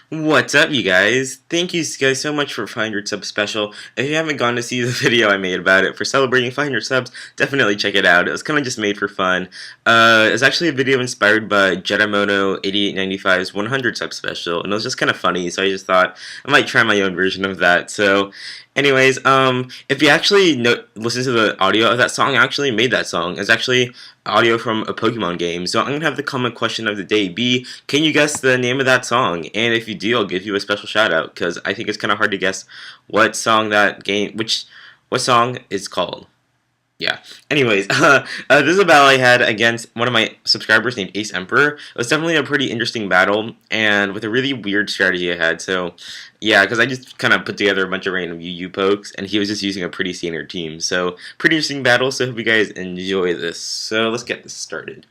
What's up, you guys? Thank you guys so much for 500 subs special. If you haven't gone to see the video I made about it for celebrating 500 subs, definitely check it out. It was kind of just made for fun. It's actually a video inspired by Jedamono 8895's 100 sub special, and it was just kind of funny, so I just thought I might try my own version of that. So, anyways, if you actually listen to the audio of that song, I actually made that song. It's actually audio from a Pokemon game. So I'm going to have the comment question of the day be, can you guess the name of that song? And if you do, I'll give you a special shout out because I think it's kind of hard to guess what song what song is called. Yeah. Anyways, this is a battle I had against one of my subscribers named Ace Emperor. It was definitely a pretty interesting battle, and with a really weird strategy I had. So, yeah, because I just kind of put together a bunch of random UU pokes, and he was just using a pretty standard team. So, pretty interesting battle. So, I hope you guys enjoy this. So, let's get this started.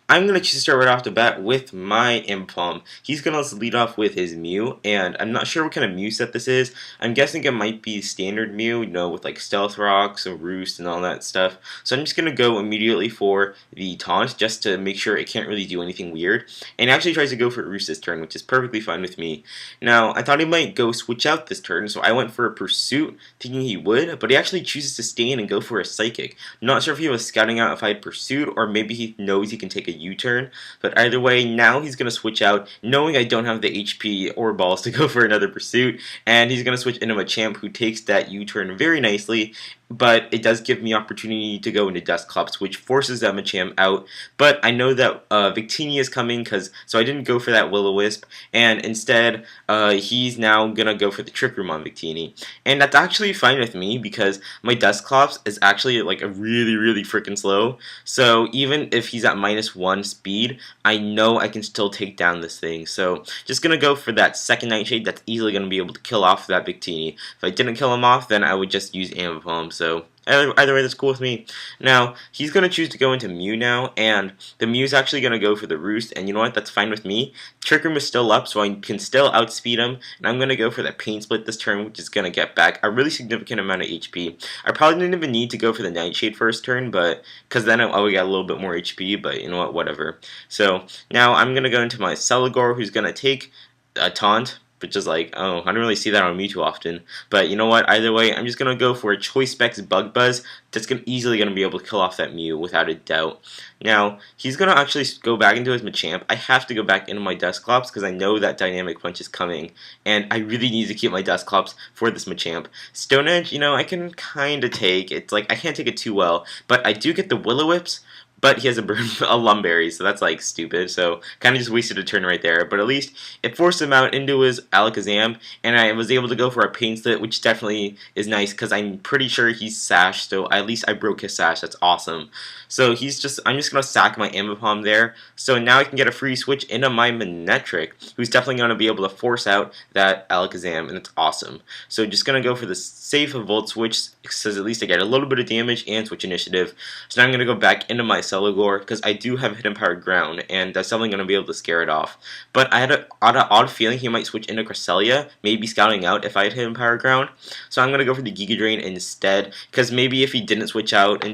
I'm going to choose to start right off the bat with my Impalm. He's going to lead off with his Mew, and I'm not sure what kind of Mew set this is. I'm guessing it might be standard Mew, with like Stealth Rocks and Roost and all that stuff. So I'm just going to go immediately for the Taunt, just to make sure it can't really do anything weird. And he actually tries to go for Roost this turn, which is perfectly fine with me. Now, I thought he might go switch out this turn, so I went for a Pursuit, thinking he would, but he actually chooses to stay in and go for a Psychic. Not sure if he was scouting out if I had Pursuit, or maybe he knows he can take a U-turn, but either way, now he's going to switch out, knowing I don't have the HP or balls to go for another Pursuit, and he's going to switch into a Champ who takes that U-turn very nicely, but it does give me opportunity to go into Dusclops, which forces that Machamp out, but I know that Victini is coming, so I didn't go for that Will-O-Wisp, and instead, he's now going to go for the Trick Room on Victini, and that's actually fine with me, because my Dusclops is actually like a really, really freaking slow, so even if he's at -1 speed, I know I can still take down this thing, so just going to go for that second Nightshade that's easily going to be able to kill off that Victini. If I didn't kill him off, then I would just use Ambipom, so either way, that's cool with me. Now, he's going to choose to go into Mew now, and the Mew's actually going to go for the Roost, and you know what, that's fine with me. Trick Room is still up, so I can still outspeed him, and I'm going to go for that Pain Split this turn, which is going to get back a really significant amount of HP. I probably didn't even need to go for the Nightshade first turn, because then I would get a little bit more HP, but you know what, whatever. So, now I'm going to go into my Celigor, who's going to take a Taunt, which is like, oh, I don't really see that on me too often. But you know what? Either way, I'm just going to go for a Choice Specs Bug Buzz that's easily going to be able to kill off that Mew without a doubt. Now, he's going to actually go back into his Machamp. I have to go back into my Dusclops because I know that Dynamic Punch is coming. And I really need to keep my Dusclops for this Machamp. Stone Edge, I can kind of take. It's like, I can't take it too well. But I do get the Will-O-Wisps. But he has a Lumberry, so that's like stupid. So kind of just wasted a turn right there. But at least it forced him out into his Alakazam, and I was able to go for a Pain Split, which definitely is nice because I'm pretty sure he's Sash. So at least I broke his Sash. That's awesome. So I'm just gonna sack my Ambipom there. So now I can get a free switch into my Manectric, who's definitely gonna be able to force out that Alakazam, and it's awesome. So just gonna go for the safe Volt Switch, because at least I get a little bit of damage and Switch Initiative. So now I'm gonna go back into my Celigor, because I do have Hidden Power Ground, and that's definitely going to be able to scare it off. But I had an odd feeling he might switch into Cresselia, maybe scouting out if I had Hidden Power Ground. So I'm going to go for the Giga Drain instead, because maybe if he didn't switch out of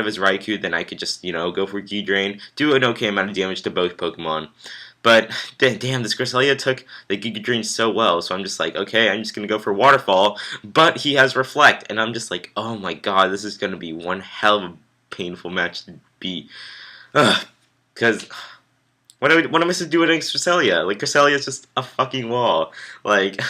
his Raikou, then I could just, go for Giga Drain, do an okay amount of damage to both Pokemon. But, damn, this Cresselia took the Giga Drain so well, so I'm just like, okay, I'm just going to go for Waterfall, but he has Reflect, and I'm just like, oh my god, this is going to be one hell of a painful match to beat. Because what am I supposed to do against Cresselia? Like, Cresselia is just a fucking wall. Like,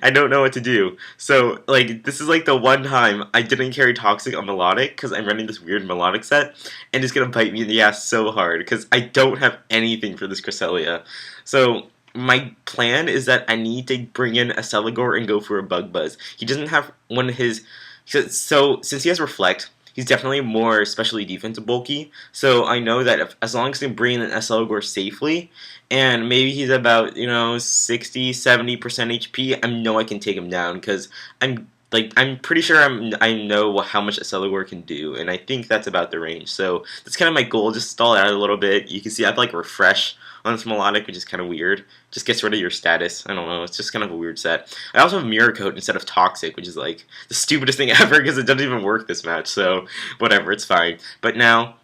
I don't know what to do. So, like, this is like the one time I didn't carry Toxic on Melodic because I'm running this weird Melodic set, and it's gonna bite me in the ass so hard because I don't have anything for this Cresselia. So my plan is that I need to bring in a Celigor and go for a Bug Buzz. He doesn't have one of his. So since he has Reflect, he's definitely more especially defensive bulky, so I know that as long as I can bring in Celigor safely, and maybe he's about, 60, 70% HP, I know I can take him down, because I'm pretty sure I know how much a Celigor can do, and I think that's about the range, so that's kind of my goal, just stall it out a little bit. You can see I have Refresh on this Melodic, which is kind of weird. Just gets rid of your status. I don't know, it's just kind of a weird set. I also have Mirror Coat instead of Toxic, which is like the stupidest thing ever because it doesn't even work this match, so whatever, it's fine. But now,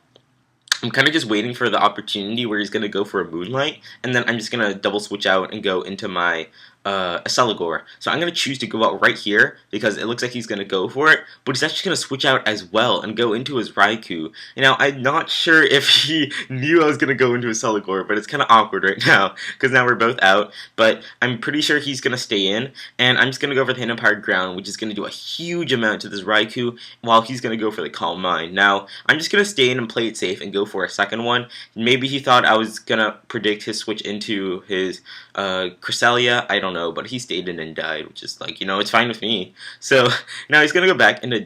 I'm kind of just waiting for the opportunity where he's going to go for a Moonlight, and then I'm just going to double switch out and go into my Celigor. So I'm going to choose to go out right here because it looks like he's going to go for it, but he's actually going to switch out as well and go into his Raikou. Now, I'm not sure if he knew I was going to go into his Celigor, but it's kind of awkward right now because now we're both out, but I'm pretty sure he's going to stay in, and I'm just going to go for the Hidden Power Ground, which is going to do a huge amount to this Raikou, while he's going to go for the Calm Mind. Now, I'm just going to stay in and play it safe and go for a second one. Maybe he thought I was going to predict his switch into his Cresselia. I don't know, but he stayed in and died, which is like, it's fine with me. So now he's going to go back into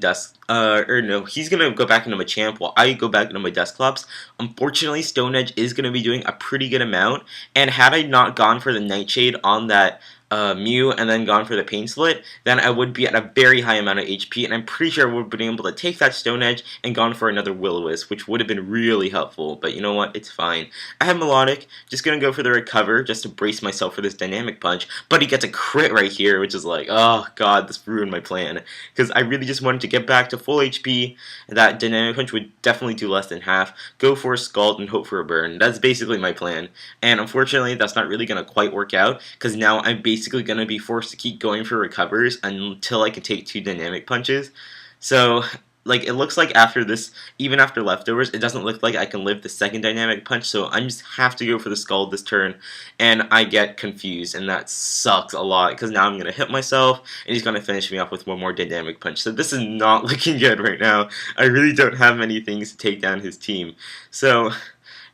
he's going to go back into Machamp while I go back into my Dusclops. Unfortunately, Stone Edge is going to be doing a pretty good amount, and had I not gone for the Nightshade on that Mew and then gone for the Pain Slit, then I would be at a very high amount of HP, and I'm pretty sure I would have been able to take that Stone Edge and gone for another Will-O-Wisp, which would have been really helpful, but you know what, it's fine. I have Melodic, just gonna go for the Recover, just to brace myself for this Dynamic Punch, but he gets a crit right here, which is like, oh god, this ruined my plan, because I really just wanted to get back to full HP, and that Dynamic Punch would definitely do less than half, go for a Scald and hope for a burn. That's basically my plan, and unfortunately, that's not really gonna quite work out, because now I'm basically going to be forced to keep going for recovers until I can take 2 Dynamic Punches. So, like, it looks like after this, even after Leftovers, it doesn't look like I can live the second Dynamic Punch, so I just have to go for the Scald this turn, and I get confused, and that sucks a lot, because now I'm going to hit myself, and he's going to finish me off with one more Dynamic Punch. So this is not looking good right now. I really don't have many things to take down his team. So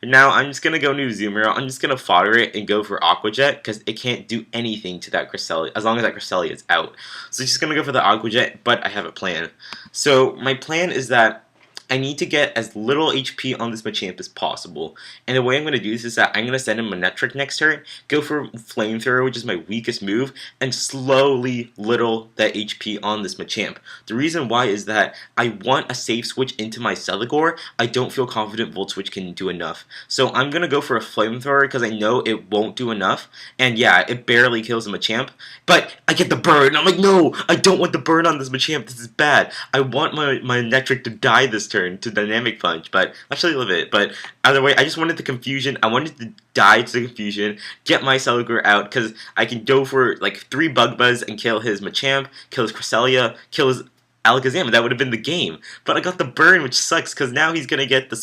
now I'm just going to go into Zoomer. I'm just going to fodder it and go for Aqua Jet because it can't do anything to that Cresselia as long as that Cresselia is out. So I'm just going to go for the Aqua Jet, but I have a plan. So my plan is that I need to get as little HP on this Machamp as possible. And the way I'm going to do this is that I'm going to send him Manectric next turn, go for Flamethrower, which is my weakest move, and slowly little that HP on this Machamp. The reason why is that I want a safe switch into my Celigor. I don't feel confident Volt Switch can do enough. So I'm going to go for a Flamethrower because I know it won't do enough. And yeah, it barely kills the Machamp. But I get the burn. And I'm like, no, I don't want the burn on this Machamp. This is bad. I want my Manectric to die this turn to Dynamic Punch, but actually live it. But either way, I just wanted the confusion. I wanted to die to the confusion, get my Celigor out, because I can go for like 3 Bug Buzz and kill his Machamp, kill his Cresselia, kill his Alakazam, and that would have been the game. But I got the burn, which sucks, because now he's going to get the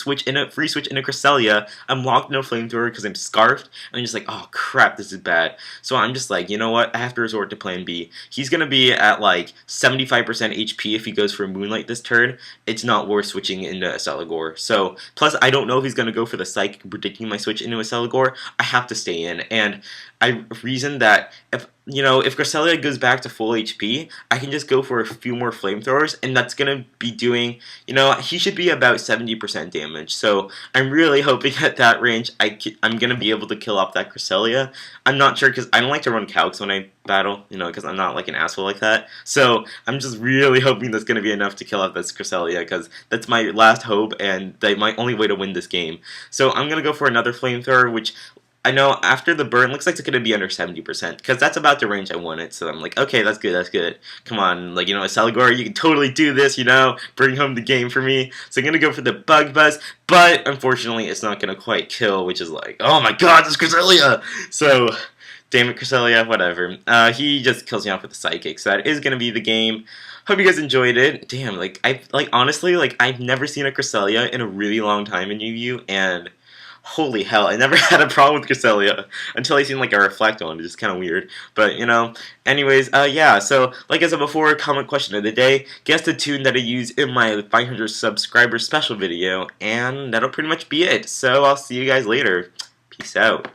free switch into Cresselia. I'm locked in a Flamethrower because I'm Scarfed, and I'm just like, oh crap, this is bad. So I'm just like, you know what, I have to resort to plan B. He's going to be at like 75% HP if he goes for a Moonlight this turn. It's not worth switching into a Celigor. So, plus I don't know if he's going to go for the Psychic, predicting my switch into a Celigor. I have to stay in, and I reason that if Cresselia goes back to full HP, I can just go for a few more Flamethrowers, and that's going to be doing, he should be about 70% damage. So I'm really hoping at that range I'm going to be able to kill off that Cresselia. I'm not sure because I don't like to run Calcs when I battle, because I'm not like an asshole like that. So I'm just really hoping that's going to be enough to kill off this Cresselia because that's my last hope and my only way to win this game. So I'm going to go for another Flamethrower, which I know after the burn, looks like it's going to be under 70%, because that's about the range I wanted, so I'm like, okay, that's good, that's good. Come on, like, Celigor, you can totally do this, bring home the game for me. So I'm going to go for the Bug Buzz, but unfortunately, it's not going to quite kill, which is like, oh my god, this Cresselia! So, damn it, Cresselia, whatever. He just kills me off with the Psychic, so that is going to be the game. Hope you guys enjoyed it. Damn, honestly, I've never seen a Cresselia in a really long time in UU, and holy hell, I never had a problem with Cresselia until I seen a Reflect one. It's just kind of weird. But, anyways, yeah, so like I said before, comment question of the day. Guess the tune that I use in my 500 subscriber special video, and that'll pretty much be it. So I'll see you guys later. Peace out.